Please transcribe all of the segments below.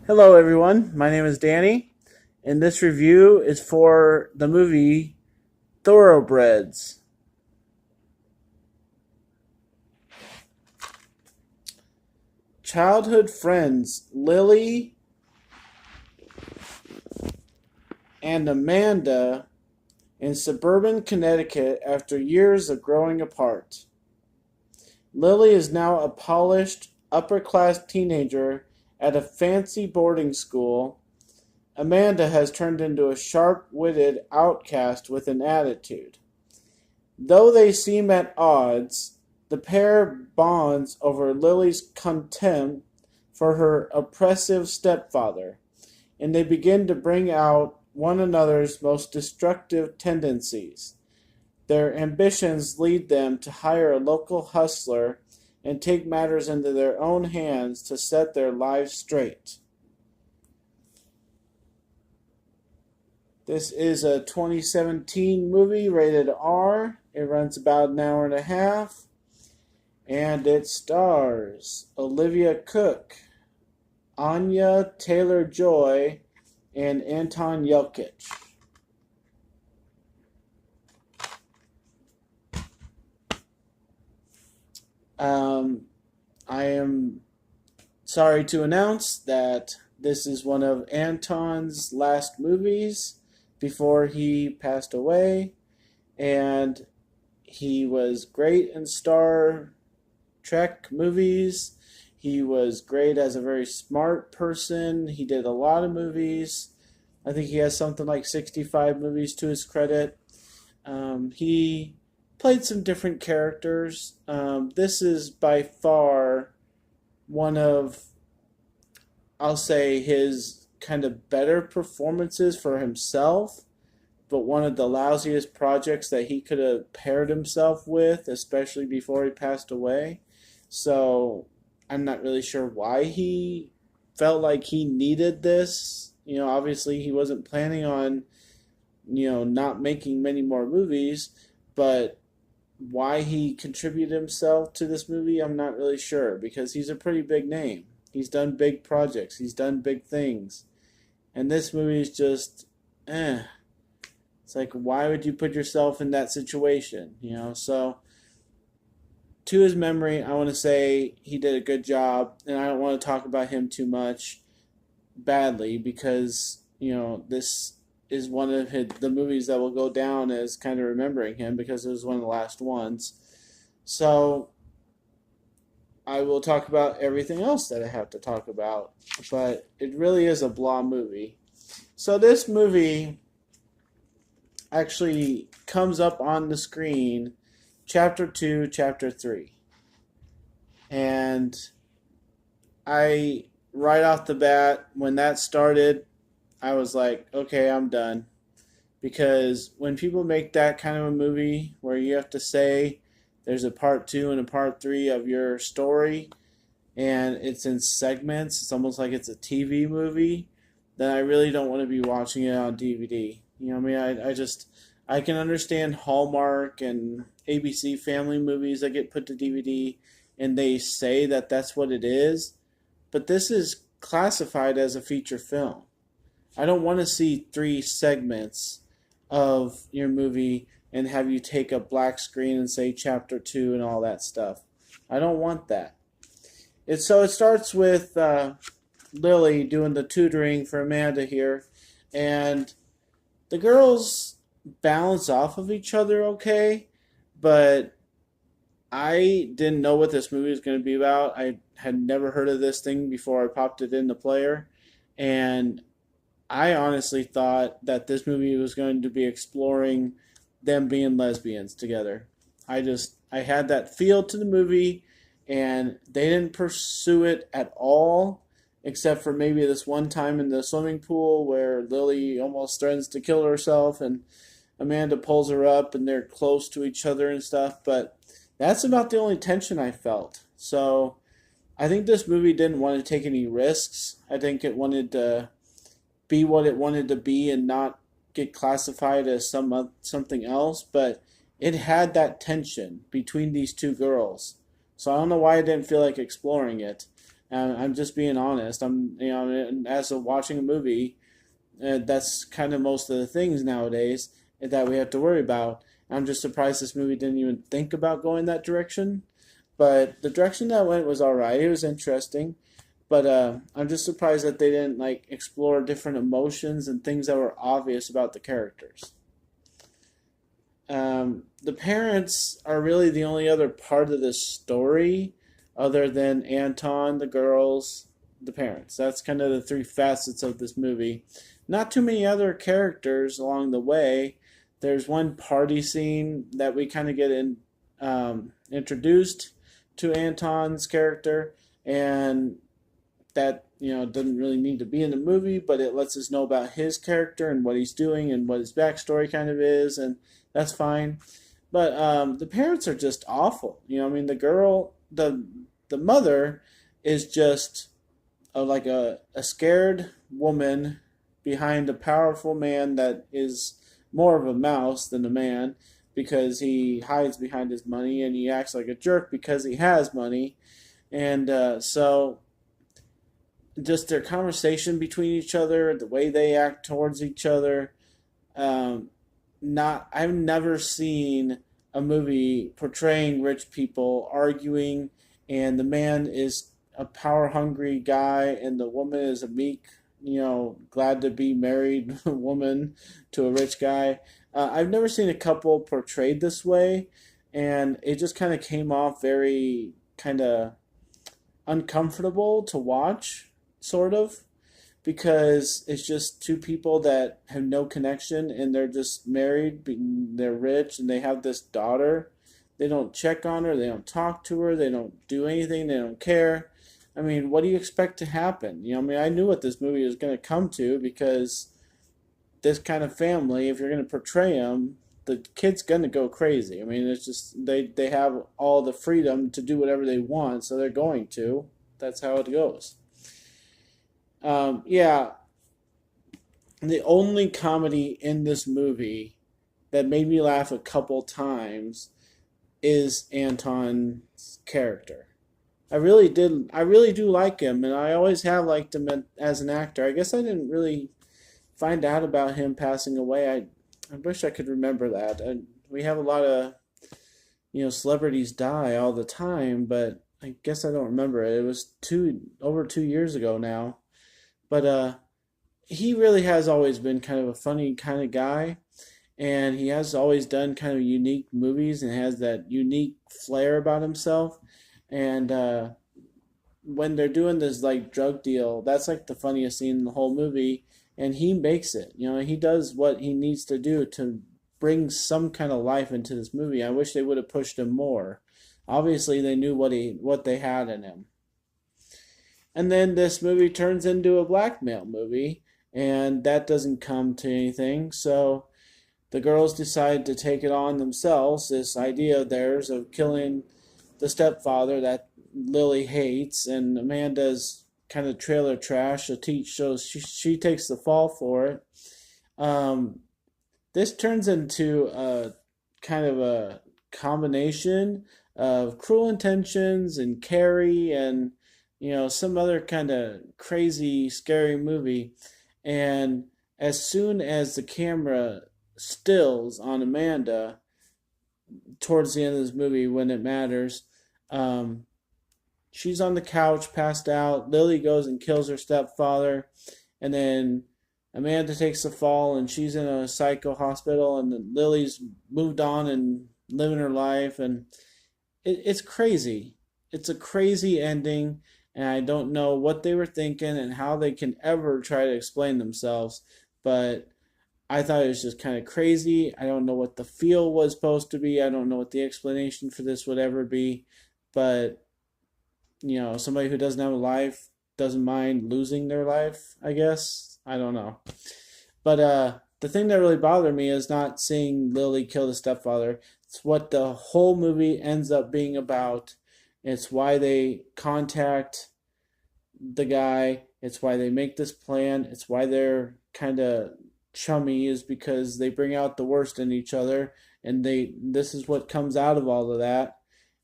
Hello, everyone. My name is Danny, and this review is for the movie Thoroughbreds. Childhood friends Lily and Amanda in suburban Connecticut after years of growing apart. Lily is now a polished, upper class teenager at a fancy boarding school. Amanda has turned into a sharp witted outcast with an attitude. Though they seem at odds, the pair bonds over Lily's contempt for her oppressive stepfather, and they begin to bring out one another's most destructive tendencies. Their ambitions lead them to hire a local hustler and take matters into their own hands to set their lives straight. This is a 2017 movie, rated R. It runs about an hour and a half. And it stars Olivia Cooke, Anya Taylor-Joy, and Anton Yelchin. I am sorry to announce that this is one of Anton's last movies before he passed away, and he was great in Star Trek movies. He was great as a very smart person. He did a lot of movies. I think he has something like 65 movies to his credit. He played some different characters. This is by far one of, I'll say, his kind of better performances for himself, but one of the lousiest projects that he could have paired himself with, especially before he passed away. So I'm not really sure why he felt like he needed this. Obviously he wasn't planning on, not making many more movies, but why he contributed himself to this movie, I'm not really sure, because he's a pretty big name. He's done big projects. He's done big things. And this movie is just, It's like, why would you put yourself in that situation? So to his memory, I want to say he did a good job, and I don't want to talk about him too much badly because, this is one of the movies that will go down as kind of remembering him because it was one of the last ones. So I will talk about everything else that I have to talk about, but it really is a blah movie. So this movie actually comes up on the screen, chapter 2, chapter 3. And right off the bat, when that started, I was like, okay, I'm done. Because when people make that kind of a movie where you have to say there's a part 2 and a part 3 of your story, and it's in segments, it's almost like it's a TV movie, then I really don't want to be watching it on DVD. I mean? I can understand Hallmark and ABC family movies that get put to DVD and they say that that's what it is, but this is classified as a feature film. I don't want to see 3 segments of your movie and have you take a black screen and say chapter 2 and all that stuff. I don't want that. It starts with Lily doing the tutoring for Amanda here, and the girls balance off of each other okay, but I didn't know what this movie was going to be about. I had never heard of this thing before I popped it in the player, and I honestly thought that this movie was going to be exploring them being lesbians together. I had that feel to the movie, and they didn't pursue it at all, except for maybe this one time in the swimming pool where Lily almost threatens to kill herself, and Amanda pulls her up, and they're close to each other and stuff. But that's about the only tension I felt. So I think this movie didn't want to take any risks. I think it wanted to be what it wanted to be and not get classified as something else. But it had that tension between these two girls. So I don't know why I didn't feel like exploring it. I'm just being honest. As of watching a movie, that's kind of most of the things nowadays that we have to worry about. I'm just surprised this movie didn't even think about going that direction. But the direction that went was all right. It was interesting, but I'm just surprised that they didn't like explore different emotions and things that were obvious about the characters. The parents are really the only other part of this story, other than Anton, the girls, the parents. That's kind of the three facets of this movie. Not too many other characters along the way. There's one party scene that we kind of get introduced to Anton's character, and that doesn't really need to be in the movie, but it lets us know about his character and what he's doing and what his backstory kind of is, and that's fine. But the parents are just awful. I mean, the mother is just like a scared woman behind a powerful man that is more of a mouse than a man because he hides behind his money and he acts like a jerk because he has money. And so just their conversation between each other, the way they act towards each other, not I've never seen a movie portraying rich people arguing and the man is a power hungry guy and the woman is a meek, glad to be married woman to a rich guy. I've never seen a couple portrayed this way, and it just kind of came off very kind of uncomfortable to watch, sort of, because it's just two people that have no connection and they're just married, they're rich, and they have this daughter. They don't check on her, they don't talk to her, they don't do anything, they don't care. I mean, what do you expect to happen? I knew what this movie was going to come to because this kind of family, if you're going to portray them, the kid's going to go crazy. I mean, it's just they have all the freedom to do whatever they want, so they're going to. That's how it goes. Yeah, the only comedy in this movie that made me laugh a couple times is Anton's character. I really did. I really do like him, and I always have liked him as an actor. I guess I didn't really find out about him passing away. I wish I could remember that. And we have a lot of celebrities die all the time, but I guess I don't remember it. It was over 2 years ago now. But he really has always been kind of a funny kind of guy, and he has always done kind of unique movies and has that unique flair about himself. And when they're doing this like drug deal, that's like the funniest scene in the whole movie, and he makes it. He does what he needs to do to bring some kind of life into this movie. I wish they would have pushed him more. Obviously, they knew what they had in him. And then this movie turns into a blackmail movie, and that doesn't come to anything. So the girls decide to take it on themselves, this idea of theirs of killing the stepfather that Lily hates, and Amanda's kind of trailer trash. So she takes the fall for it. Um, this turns into a kind of a combination of Cruel Intentions and Carrie and some other kind of crazy, scary movie. And as soon as the camera stills on Amanda towards the end of this movie, when it matters, um, she's on the couch, passed out. Lily goes and kills her stepfather, and then Amanda takes the fall, and she's in a psycho hospital, and then Lily's moved on and living her life, and it's crazy. It's a crazy ending, and I don't know what they were thinking and how they can ever try to explain themselves, but I thought it was just kind of crazy. I don't know what the feel was supposed to be. I don't know what the explanation for this would ever be, but somebody who doesn't have a life doesn't mind losing their life, I guess. I don't know. But the thing that really bothered me is not seeing Lily kill the stepfather. It's what the whole movie ends up being about. It's why they contact the guy. It's why they make this plan. It's why they're kind of chummy, is because they bring out the worst in each other, and this is what comes out of all of that.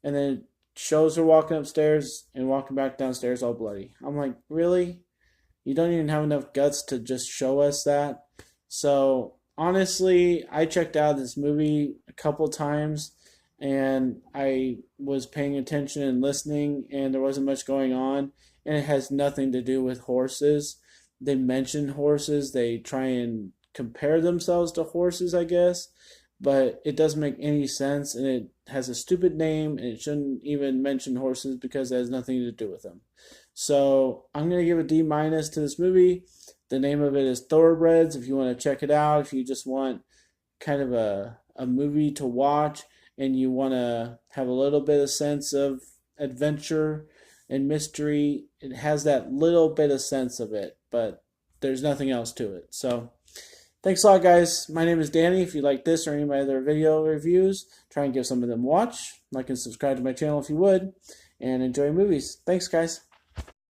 And then it shows her walking upstairs and walking back downstairs all bloody. I'm like, really? You don't even have enough guts to just show us that? So honestly, I checked out this movie a couple times and I was paying attention and listening, and there wasn't much going on, and it has nothing to do with horses. They mention horses, they try and compare themselves to horses, I guess, but it doesn't make any sense, and it has a stupid name, and it shouldn't even mention horses because it has nothing to do with them. So I'm gonna give a D minus to this movie. The name of it is Thoroughbreds. If you want to check it out, if you just want kind of a movie to watch and you want to have a little bit of sense of adventure and mystery, it has that little bit of sense of it, but there's nothing else to it. So thanks a lot, guys. My name is Danny. If you like this or any of my other video reviews, try and give some of them a watch. Like and subscribe to my channel if you would, and enjoy movies. Thanks, guys.